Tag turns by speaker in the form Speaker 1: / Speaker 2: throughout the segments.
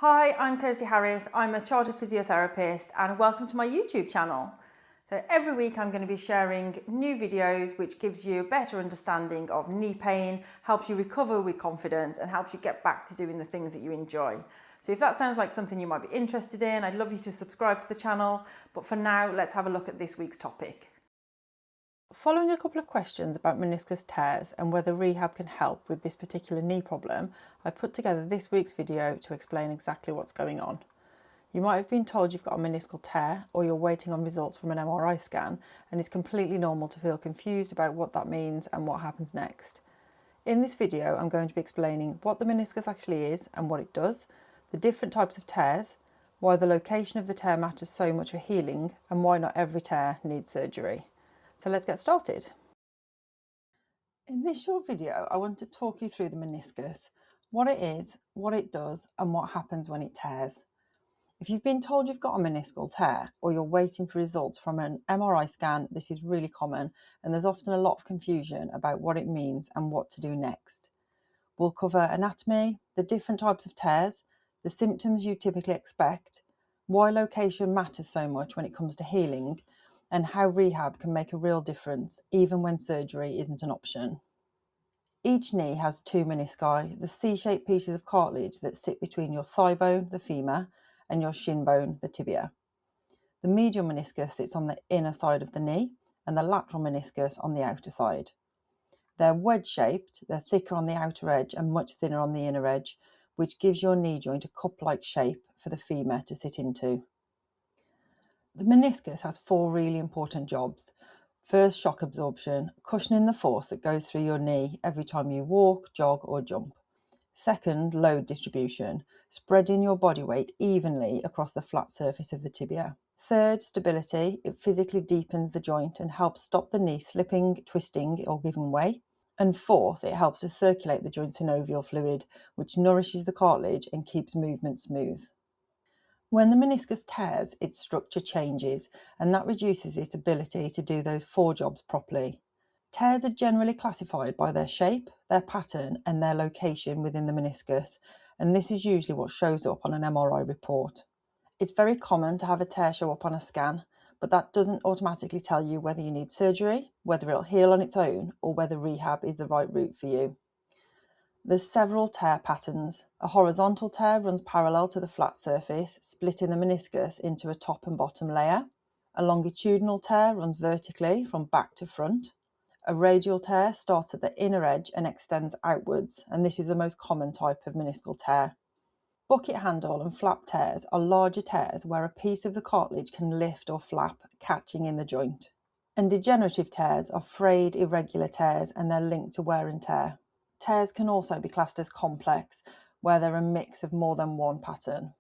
Speaker 1: Hi, I'm Kirsty Harris. I'm a Chartered Physiotherapist and welcome to my YouTube channel. So every week I'm going to be sharing new videos which gives you a better understanding of knee pain, helps you recover with confidence and helps you get back to doing the things that you enjoy. So if that sounds like something you might be interested in, I'd love you to subscribe to the channel. But for now, let's have a look at this week's topic. Following a couple of questions about meniscus tears and whether rehab can help with this particular knee problem, I've put together this week's video to explain exactly what's going on. You might have been told you've got a meniscal tear or you're waiting on results from an MRI scan, and it's completely normal to feel confused about what that means and what happens next. In this video, I'm going to be explaining what the meniscus actually is and what it does, the different types of tears, why the location of the tear matters so much for healing, and why not every tear needs surgery. So let's get started. In this short video, I want to talk you through the meniscus, what it is, what it does, and what happens when it tears. If you've been told you've got a meniscal tear or you're waiting for results from an MRI scan, this is really common and there's often a lot of confusion about what it means and what to do next. We'll cover anatomy, the different types of tears, the symptoms you typically expect, why location matters so much when it comes to healing, and how rehab can make a real difference even when surgery isn't an option. Each knee has two menisci, the C-shaped pieces of cartilage that sit between your thigh bone, the femur, and your shin bone, the tibia. The medial meniscus sits on the inner side of the knee and the lateral meniscus on the outer side. They're wedge-shaped, they're thicker on the outer edge and much thinner on the inner edge, which gives your knee joint a cup-like shape for the femur to sit into. The meniscus has four really important jobs. First, shock absorption, cushioning the force that goes through your knee every time you walk, jog or jump. Second, load distribution, spreading your body weight evenly across the flat surface of the tibia. Third, stability, it physically deepens the joint and helps stop the knee slipping, twisting or giving way. And fourth, it helps to circulate the joint synovial fluid, which nourishes the cartilage and keeps movement smooth. When the meniscus tears, its structure changes, and that reduces its ability to do those four jobs properly. Tears are generally classified by their shape, their pattern, and their location within the meniscus, and this is usually what shows up on an MRI report. It's very common to have a tear show up on a scan, but that doesn't automatically tell you whether you need surgery, whether it'll heal on its own, or whether rehab is the right route for you. There's several tear patterns. A horizontal tear runs parallel to the flat surface, splitting the meniscus into a top and bottom layer. A longitudinal tear runs vertically from back to front. A radial tear starts at the inner edge and extends outwards, and this is the most common type of meniscal tear. Bucket handle and flap tears are larger tears where a piece of the cartilage can lift or flap, catching in the joint. And degenerative tears are frayed, irregular tears, and they're linked to wear and tear. Tears can also be classed as complex, where they're a mix of more than one pattern.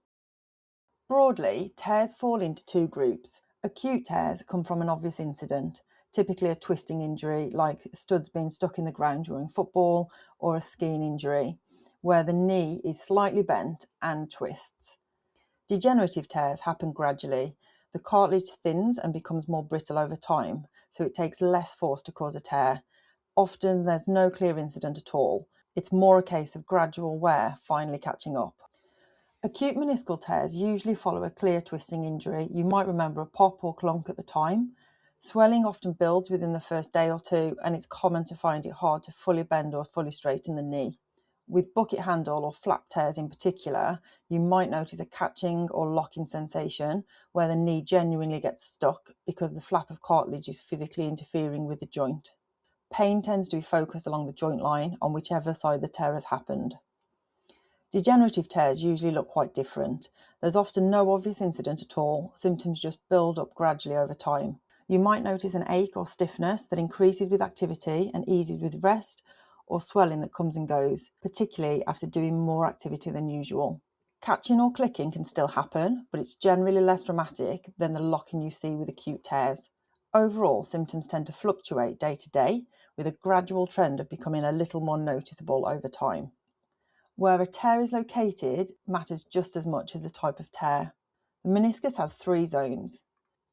Speaker 1: Broadly, tears fall into two groups. Acute tears come from an obvious incident, typically a twisting injury like studs being stuck in the ground during football, or a skiing injury, where the knee is slightly bent and twists. Degenerative tears happen gradually. The cartilage thins and becomes more brittle over time, so it takes less force to cause a tear. Often there's no clear incident at all. It's more a case of gradual wear finally catching up. Acute meniscal tears usually follow a clear twisting injury. You might remember a pop or clunk at the time. Swelling often builds within the first day or two, and it's common to find it hard to fully bend or fully straighten the knee. With bucket handle or flap tears in particular, you might notice a catching or locking sensation where the knee genuinely gets stuck because the flap of cartilage is physically interfering with the joint. Pain tends to be focused along the joint line on whichever side the tear has happened. Degenerative tears usually look quite different. There's often no obvious incident at all. Symptoms just build up gradually over time. You might notice an ache or stiffness that increases with activity and eases with rest, or swelling that comes and goes, particularly after doing more activity than usual. Catching or clicking can still happen, but it's generally less dramatic than the locking you see with acute tears. Overall, symptoms tend to fluctuate day to day, with a gradual trend of becoming a little more noticeable over time. Where a tear is located matters just as much as the type of tear. The meniscus has three zones.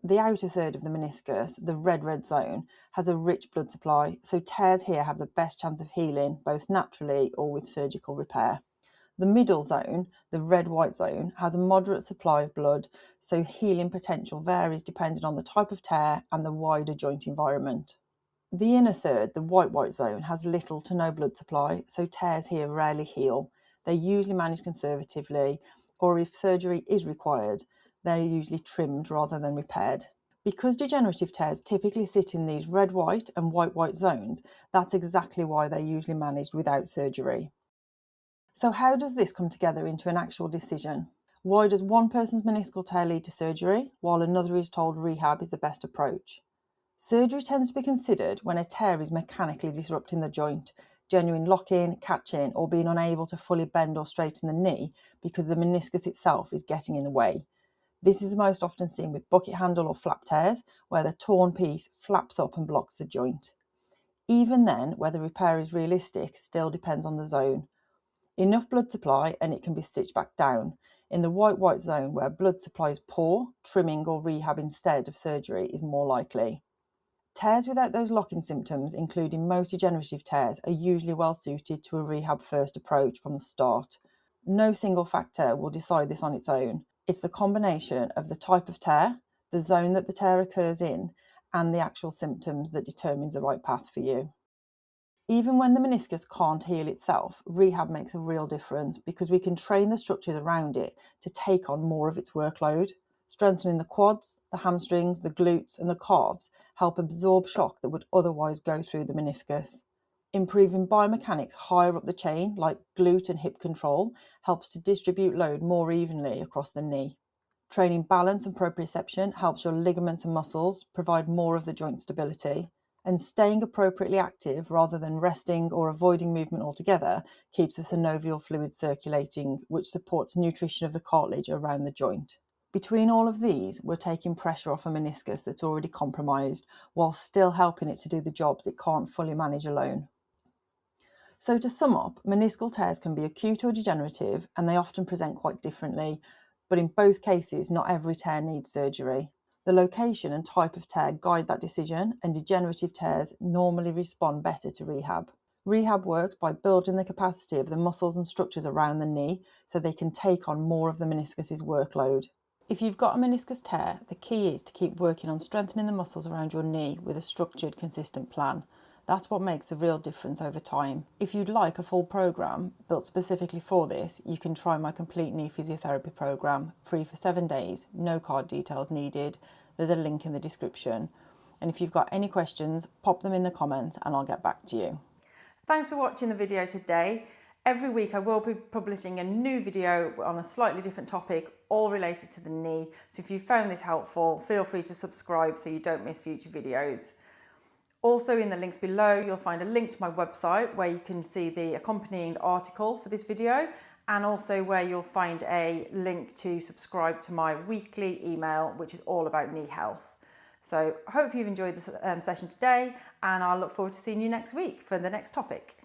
Speaker 1: The outer third of the meniscus, the red zone, has a rich blood supply, so tears here have the best chance of healing, both naturally or with surgical repair. The middle zone, the red-white zone, has a moderate supply of blood, so healing potential varies depending on the type of tear and the wider joint environment. The inner third, the white zone, has little to no blood supply, so tears here rarely heal. They're usually managed conservatively, or if surgery is required, they're usually trimmed rather than repaired. Because degenerative tears typically sit in these red-white and white zones, that's exactly why they're usually managed without surgery. So how does this come together into an actual decision? Why does one person's meniscal tear lead to surgery, while another is told rehab is the best approach? Surgery tends to be considered when a tear is mechanically disrupting the joint, genuine locking, catching, or being unable to fully bend or straighten the knee because the meniscus itself is getting in the way. This is most often seen with bucket handle or flap tears, where the torn piece flaps up and blocks the joint. Even then, whether repair is realistic still depends on the zone. Enough blood supply and it can be stitched back down. In the white zone, where blood supply is poor, trimming or rehab instead of surgery is more likely. Tears without those locking symptoms, including most degenerative tears, are usually well suited to a rehab first approach from the start. No single factor will decide this on its own. It's the combination of the type of tear, the zone that the tear occurs in, and the actual symptoms that determines the right path for you. Even when the meniscus can't heal itself, rehab makes a real difference because we can train the structures around it to take on more of its workload. Strengthening the quads, the hamstrings, the glutes, and the calves help absorb shock that would otherwise go through the meniscus. Improving biomechanics higher up the chain, like glute and hip control, helps to distribute load more evenly across the knee. Training balance and proprioception helps your ligaments and muscles provide more of the joint stability. And staying appropriately active rather than resting or avoiding movement altogether keeps the synovial fluid circulating, which supports nutrition of the cartilage around the joint. Between all of these, we're taking pressure off a meniscus that's already compromised, while still helping it to do the jobs it can't fully manage alone. So to sum up, meniscal tears can be acute or degenerative, and they often present quite differently, but in both cases, not every tear needs surgery. The location and type of tear guide that decision, and degenerative tears normally respond better to rehab. Rehab works by building the capacity of the muscles and structures around the knee so they can take on more of the meniscus's workload. If you've got a meniscus tear, the key is to keep working on strengthening the muscles around your knee with a structured, consistent plan. That's what makes the real difference over time. If you'd like a full programme built specifically for this, you can try my complete knee physiotherapy programme, free for 7 days, no card details needed. There's a link in the description. And if you've got any questions, pop them in the comments and I'll get back to you. Thanks for watching the video today. Every week I will be publishing a new video on a slightly different topic, all related to the knee. So if you found this helpful, feel free to subscribe so you don't miss future videos. Also in the links below, you'll find a link to my website where you can see the accompanying article for this video, and also where you'll find a link to subscribe to my weekly email, which is all about knee health. So I hope you've enjoyed this session today, and I'll look forward to seeing you next week for the next topic.